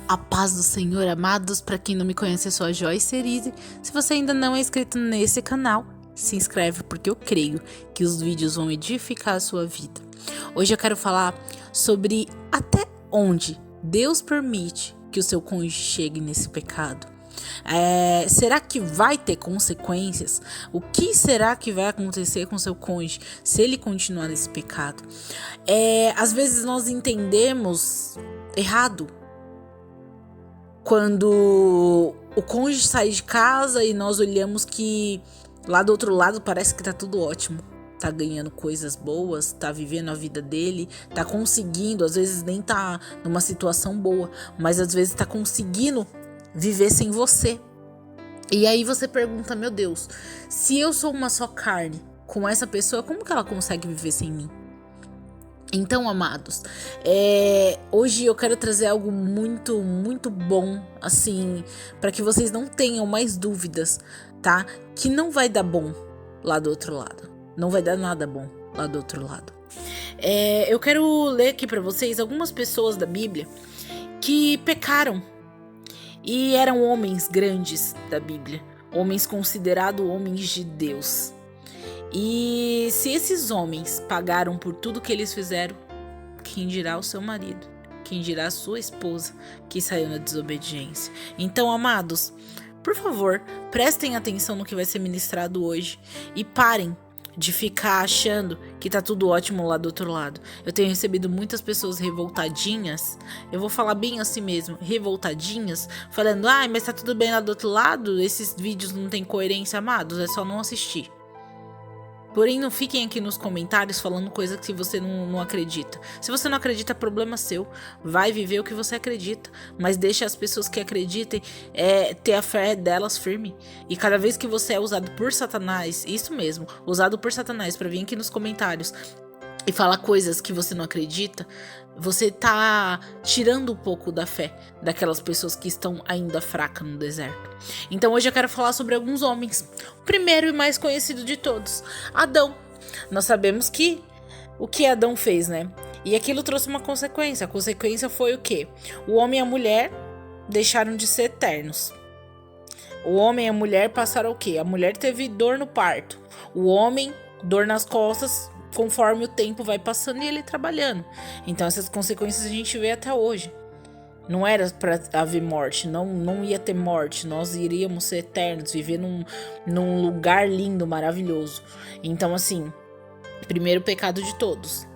A paz do Senhor, amados. Para quem não me conhece, eu sou a Joyce Cerise. Se você ainda não é inscrito nesse canal, se inscreve porque eu creio que os vídeos vão edificar a sua vida. Hoje eu quero falar sobre até onde Deus permite que o seu cônjuge chegue nesse pecado. Será que vai ter consequências? O que será que vai acontecer com seu cônjuge se ele continuar nesse pecado? Às vezes nós entendemos errado quando o cônjuge sai de casa e nós olhamos que lá do outro lado parece que tá tudo ótimo. Tá ganhando coisas boas, tá vivendo a vida dele, tá conseguindo, às vezes nem tá numa situação boa, mas às vezes tá conseguindo viver sem você. E aí você pergunta, meu Deus, se eu sou uma só carne com essa pessoa, como que ela consegue viver sem mim? Então, amados, hoje eu quero trazer algo muito, muito bom, assim, para que vocês não tenham mais dúvidas, tá? Que não vai dar bom lá do outro lado. Não vai dar nada bom lá do outro lado. Eu quero ler aqui para vocês algumas pessoas da Bíblia que pecaram e eram homens grandes da Bíblia, homens considerados homens de Deus. E se esses homens pagaram por tudo que eles fizeram, quem dirá o seu marido? Quem dirá a sua esposa que saiu na desobediência? Então, amados, por favor, prestem atenção no que vai ser ministrado hoje e parem de ficar achando que tá tudo ótimo lá do outro lado. Eu tenho recebido muitas pessoas revoltadinhas, eu vou falar bem assim mesmo, revoltadinhas, falando, mas tá tudo bem lá do outro lado, esses vídeos não tem coerência, amados, é só não assistir. Porém, não fiquem aqui nos comentários falando coisa que você não acredita. Se você não acredita, é problema seu. Vai viver o que você acredita. Mas deixa as pessoas que acreditem ter a fé delas firme. E cada vez que você é usado por Satanás, isso mesmo, usado por Satanás para vir aqui nos comentários e falar coisas que você não acredita, você tá tirando um pouco da fé daquelas pessoas que estão ainda fracas no deserto. Então hoje eu quero falar sobre alguns homens. O primeiro e mais conhecido de todos, Adão. Nós sabemos que o que Adão fez, né? E aquilo trouxe uma consequência. A consequência foi o quê? O homem e a mulher deixaram de ser eternos. O homem e a mulher passaram o quê? A mulher teve dor no parto. O homem, dor nas costas, conforme o tempo vai passando e ele trabalhando. Então essas consequências a gente vê até hoje. Não era para haver morte, não ia ter morte, nós iríamos ser eternos, viver num lugar lindo, maravilhoso. Então assim, primeiro pecado de todos.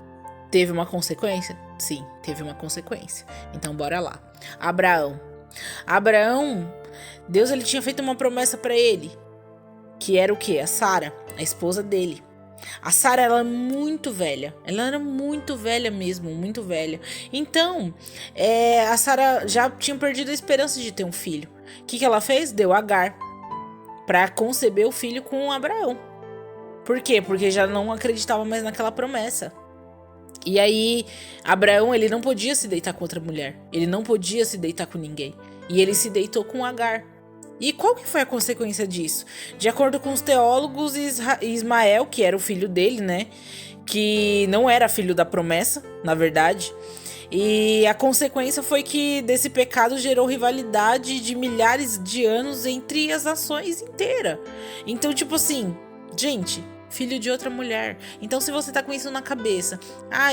Teve uma consequência? Sim, teve uma consequência. Então bora lá. Abraão, Deus ele tinha feito uma promessa para ele, que era o quê? A Sara, a esposa dele. A Sara era muito velha. Ela era muito velha mesmo, muito velha. Então, a Sara já tinha perdido a esperança de ter um filho. O que ela fez? Deu Agar para conceber o filho com Abraão. Por quê? Porque já não acreditava mais naquela promessa. E aí, Abraão, ele não podia se deitar com outra mulher. Ele não podia se deitar com ninguém. E ele se deitou com Agar. E qual que foi a consequência disso? De acordo com os teólogos, Ismael, que era o filho dele, né? Que não era filho da promessa, na verdade. E a consequência foi que desse pecado gerou rivalidade de milhares de anos entre as nações inteiras. Então, tipo assim, gente, filho de outra mulher. Então, se você tá com isso na cabeça,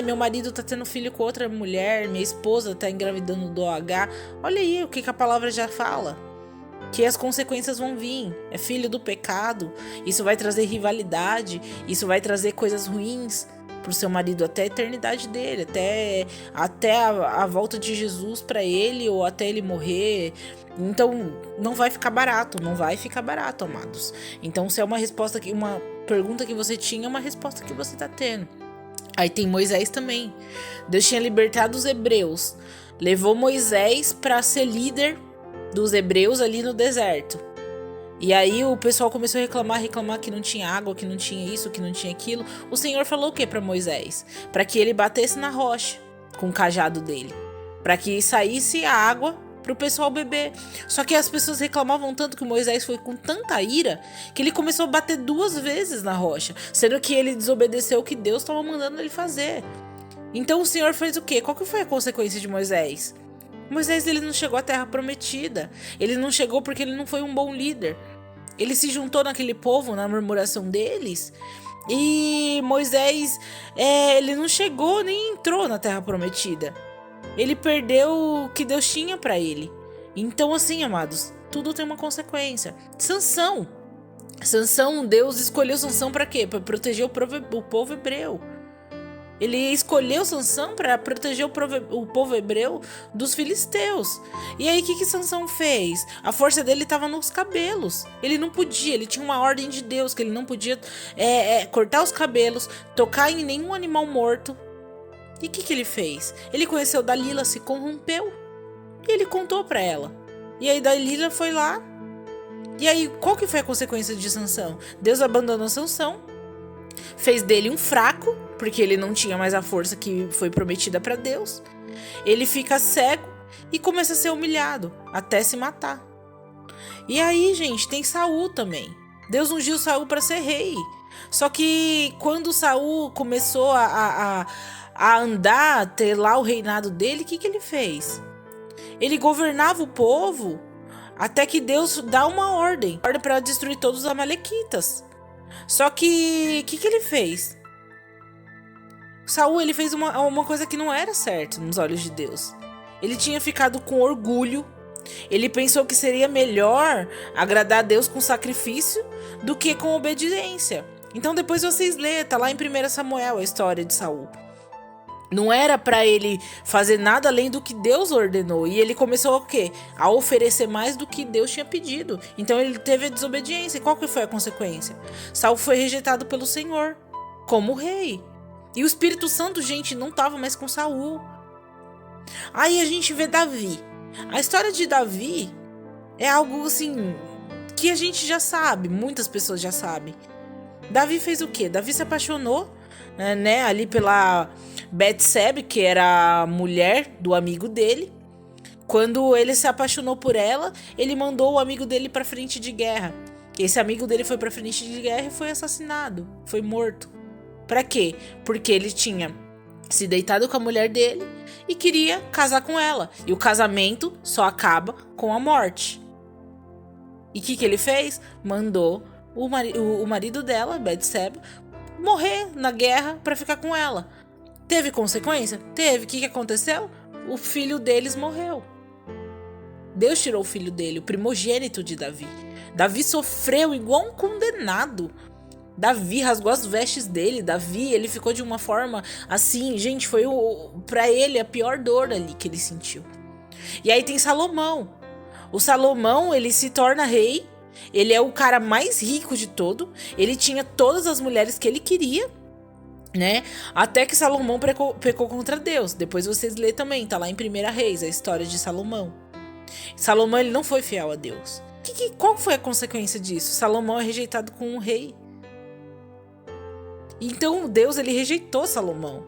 meu marido tá tendo filho com outra mulher, minha esposa tá engravidando do OH, olha aí o que a palavra já fala. Que as consequências vão vir, é filho do pecado, isso vai trazer rivalidade, isso vai trazer coisas ruins pro seu marido até a eternidade dele, até a volta de Jesus para ele ou até ele morrer. Então não vai ficar barato, amados. Então se é uma resposta que uma pergunta que você tinha, é uma resposta que você tá tendo. Aí tem Moisés também. Deus tinha libertado os hebreus, levou Moisés para ser líder dos hebreus ali no deserto. E aí o pessoal começou a reclamar que não tinha água, que não tinha isso, que não tinha aquilo. O Senhor falou o que para Moisés? Para que ele batesse na rocha com o cajado dele, para que saísse a água para o pessoal beber. Só que as pessoas reclamavam tanto que Moisés foi com tanta ira que ele começou a bater 2 vezes na rocha, sendo que ele desobedeceu o que Deus estava mandando ele fazer. Então o Senhor fez o quê? Qual que foi a consequência de Moisés? Moisés, ele não chegou à terra prometida. Ele não chegou porque ele não foi um bom líder. Ele se juntou naquele povo, na murmuração deles. E Moisés, ele não chegou nem entrou na terra prometida. Ele perdeu o que Deus tinha para ele. Então, assim, amados, tudo tem uma consequência. Sansão, Deus escolheu Sansão para quê? Para proteger o povo hebreu. Ele escolheu Sansão para proteger o povo hebreu dos filisteus. E aí, o que Sansão fez? A força dele estava nos cabelos. Ele não podia, ele tinha uma ordem de Deus que ele não podia cortar os cabelos, tocar em nenhum animal morto. E o que ele fez? Ele conheceu Dalila, se corrompeu. E ele contou para ela. E aí Dalila foi lá. E aí, qual que foi a consequência de Sansão? Deus abandonou Sansão, fez dele um fraco, porque ele não tinha mais a força que foi prometida para Deus. Ele fica cego e começa a ser humilhado, até se matar. E aí, gente, tem Saul também. Deus ungiu Saul para ser rei. Só que quando Saul começou a andar, ter lá o reinado dele, o que ele fez? Ele governava o povo até que Deus dá uma ordem para destruir todos os amalequitas. Só que o que ele fez? Saul, ele fez uma coisa que não era certa nos olhos de Deus. Ele tinha ficado com orgulho. Ele pensou que seria melhor agradar a Deus com sacrifício do que com obediência. Então depois vocês lêem, tá lá em 1 Samuel a história de Saul. Não era para ele fazer nada além do que Deus ordenou. E ele começou a quê? A oferecer mais do que Deus tinha pedido. Então ele teve a desobediência. E qual que foi a consequência? Saul foi rejeitado pelo Senhor como rei. E o Espírito Santo, gente, não estava mais com Saul. Aí a gente vê Davi. A história de Davi é algo assim que a gente já sabe. Muitas pessoas já sabem. Davi fez o quê? Davi se apaixonou, né, ali pela Betsebe, que era a mulher do amigo dele. Quando ele se apaixonou por ela, ele mandou o amigo dele para frente de guerra. Esse amigo dele foi para frente de guerra e foi assassinado, foi morto. Para quê? Porque ele tinha se deitado com a mulher dele e queria casar com ela. E o casamento só acaba com a morte. E o que ele fez? Mandou o marido dela, Betsebe, morrer na guerra para ficar com ela. Teve consequência? Teve. O que aconteceu? O filho deles morreu. Deus tirou o filho dele, o primogênito de Davi. Davi sofreu igual um condenado. Davi rasgou as vestes dele. Davi, ele ficou de uma forma assim, gente, foi pra ele a pior dor ali que ele sentiu. E aí tem Salomão. O Salomão, ele se torna rei. Ele é o cara mais rico de todo. Ele tinha todas as mulheres que ele queria, né? Até que Salomão pecou contra Deus. Depois vocês lêem também, tá lá em 1 Reis, a história de Salomão. Salomão, ele não foi fiel a Deus. Qual foi a consequência disso? Salomão é rejeitado como um rei. Então Deus, ele rejeitou Salomão.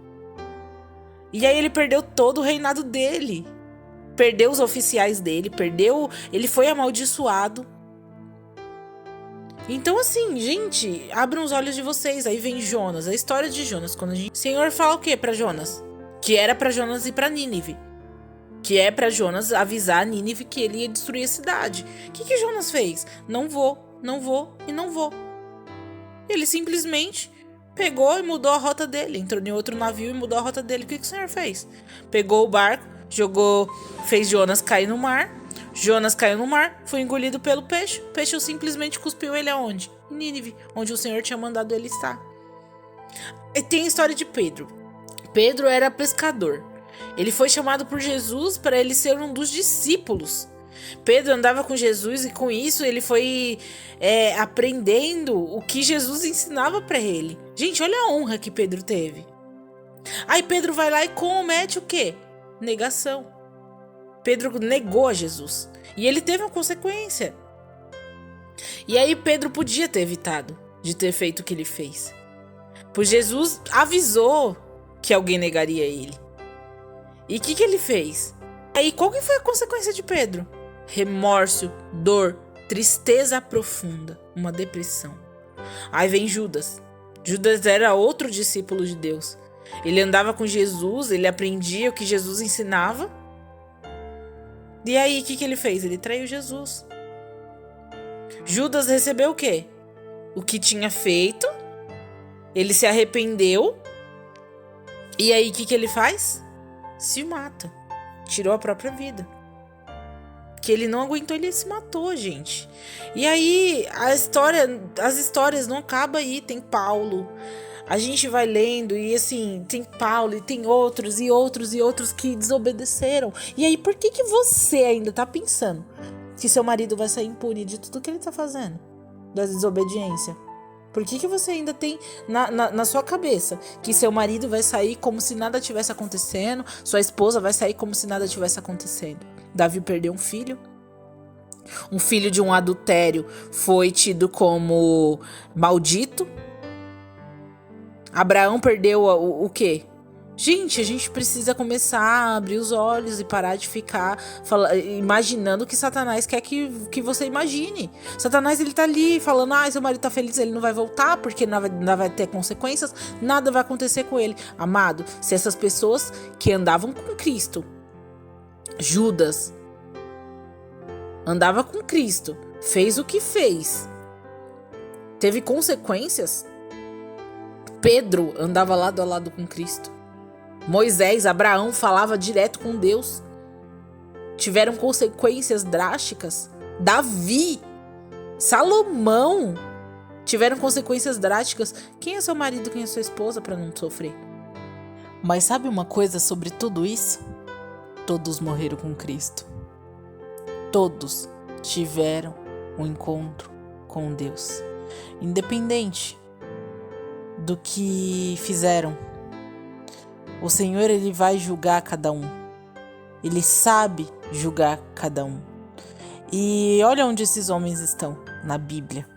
E aí ele perdeu todo o reinado dele. Perdeu os oficiais dele, ele foi amaldiçoado. Então assim, gente, abram os olhos de vocês. Aí vem Jonas, a história de Jonas. Quando o Senhor fala o que para Jonas? Que era para Jonas ir para Nínive. Que é para Jonas avisar a Nínive que ele ia destruir a cidade. O que Jonas fez? Não vou e não vou. Ele simplesmente pegou e mudou a rota dele. Entrou em outro navio e mudou a rota dele. O que o Senhor fez? Pegou o barco, fez Jonas cair no mar. Jonas caiu no mar, foi engolido pelo peixe. O peixe simplesmente cuspiu ele aonde? Em Nínive, onde o Senhor tinha mandado ele estar. E tem a história de Pedro. Pedro era pescador. Ele foi chamado por Jesus para ele ser um dos discípulos. Pedro andava com Jesus e com isso ele foi aprendendo o que Jesus ensinava para ele. Gente, olha a honra que Pedro teve. Aí Pedro vai lá e comete o quê? Negação. Pedro negou a Jesus. E ele teve uma consequência. E aí Pedro podia ter evitado de ter feito o que ele fez. Pois Jesus avisou que alguém negaria ele. E o que ele fez? Aí qual que foi a consequência de Pedro? Remorso, dor, tristeza profunda, uma depressão. Aí vem Judas. Judas era outro discípulo de Deus. Ele andava com Jesus, ele aprendia o que Jesus ensinava. E aí, o que ele fez? Ele traiu Jesus. Judas recebeu o quê? O que tinha feito. Ele se arrependeu. E aí, o que ele faz? Se mata. Tirou a própria vida. Que ele não aguentou, ele se matou, gente. E aí, as histórias não acabam aí. Tem Paulo. A gente vai lendo e assim, tem Paulo e tem outros e outros e outros que desobedeceram. E aí, por que você ainda tá pensando que seu marido vai sair impune de tudo que ele tá fazendo? Da desobediência? Por que você ainda tem na sua cabeça que seu marido vai sair como se nada tivesse acontecendo, sua esposa vai sair como se nada tivesse acontecendo? Davi perdeu um filho de um adultério foi tido como maldito. Abraão perdeu o quê? Gente, a gente precisa começar a abrir os olhos e parar de ficar imaginando o que Satanás quer que você imagine. Satanás, ele tá ali falando, seu marido tá feliz, ele não vai voltar porque não vai ter consequências, nada vai acontecer com ele. Amado, se essas pessoas que andavam com Cristo, Judas, andava com Cristo, fez o que fez, teve consequências. Pedro andava lado a lado com Cristo. Moisés, Abraão falava direto com Deus. Tiveram consequências drásticas. Davi, Salomão tiveram consequências drásticas. Quem é seu marido, quem é sua esposa para não sofrer? Mas sabe uma coisa sobre tudo isso? Todos morreram com Cristo. Todos tiveram um encontro com Deus. Independente do que fizeram, o Senhor, ele vai julgar cada um. Ele sabe julgar cada um. E olha onde esses homens estão na Bíblia.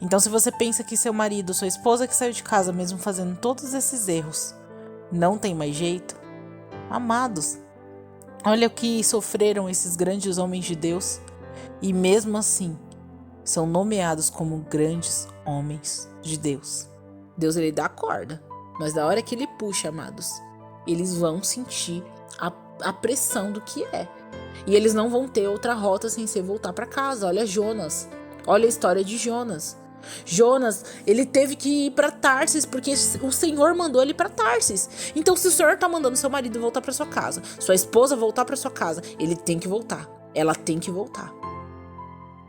Então, se você pensa que seu marido, sua esposa que saiu de casa mesmo fazendo todos esses erros, não tem mais jeito, amados, olha o que sofreram esses grandes homens de Deus, e mesmo assim são nomeados como grandes homens de Deus. Deus, ele dá a corda, mas na hora que ele puxa, amados, eles vão sentir a pressão do que é. E eles não vão ter outra rota sem ser voltar para casa. Olha Jonas, olha a história de Jonas. Jonas, ele teve que ir para Tarsis porque o Senhor mandou ele para Tarsis. Então, se o Senhor tá mandando seu marido voltar para sua casa, sua esposa voltar para sua casa, ele tem que voltar. Ela tem que voltar.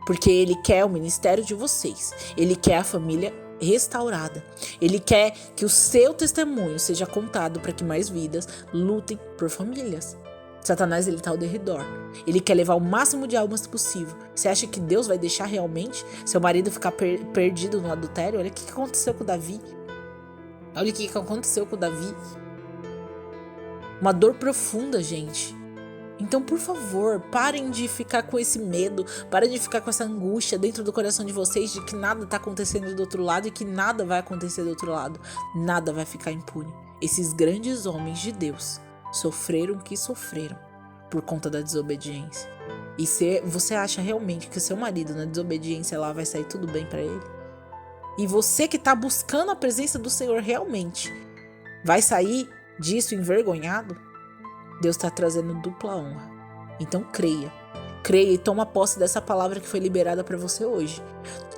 Porque ele quer o ministério de vocês. Ele quer a família restaurada. Ele quer que o seu testemunho seja contado para que mais vidas lutem por famílias. Satanás, ele tá ao derredor. Ele quer levar o máximo de almas possível. Você acha que Deus vai deixar realmente seu marido ficar perdido no adultério? Olha o que aconteceu com Davi. Olha o que aconteceu com Davi. Uma dor profunda, gente. Então, por favor, parem de ficar com esse medo, parem de ficar com essa angústia dentro do coração de vocês de que nada tá acontecendo do outro lado e que nada vai acontecer do outro lado. Nada vai ficar impune. Esses grandes homens de Deus sofreram o que sofreram por conta da desobediência. E se você acha realmente que o seu marido na desobediência lá vai sair tudo bem pra ele? E você que tá buscando a presença do Senhor realmente vai sair disso envergonhado? Deus está trazendo dupla honra. Então creia e toma posse dessa palavra que foi liberada para você hoje.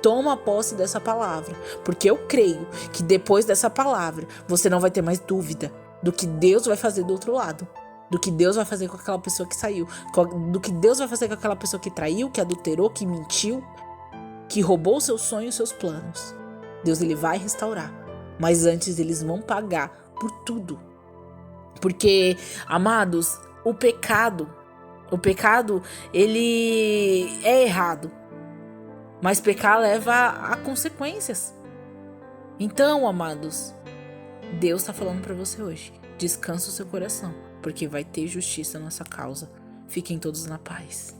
Toma posse dessa palavra, porque eu creio que depois dessa palavra você não vai ter mais dúvida do que Deus vai fazer do outro lado, do que Deus vai fazer com aquela pessoa que saiu, do que Deus vai fazer com aquela pessoa que traiu, que adulterou, que mentiu, que roubou seus sonhos, seus planos. Deus, ele vai restaurar, mas antes eles vão pagar por tudo. Porque, amados, o pecado, ele é errado. Mas pecar leva a consequências. Então, amados, Deus está falando para você hoje. Descansa o seu coração, porque vai ter justiça na nossa causa. Fiquem todos na paz.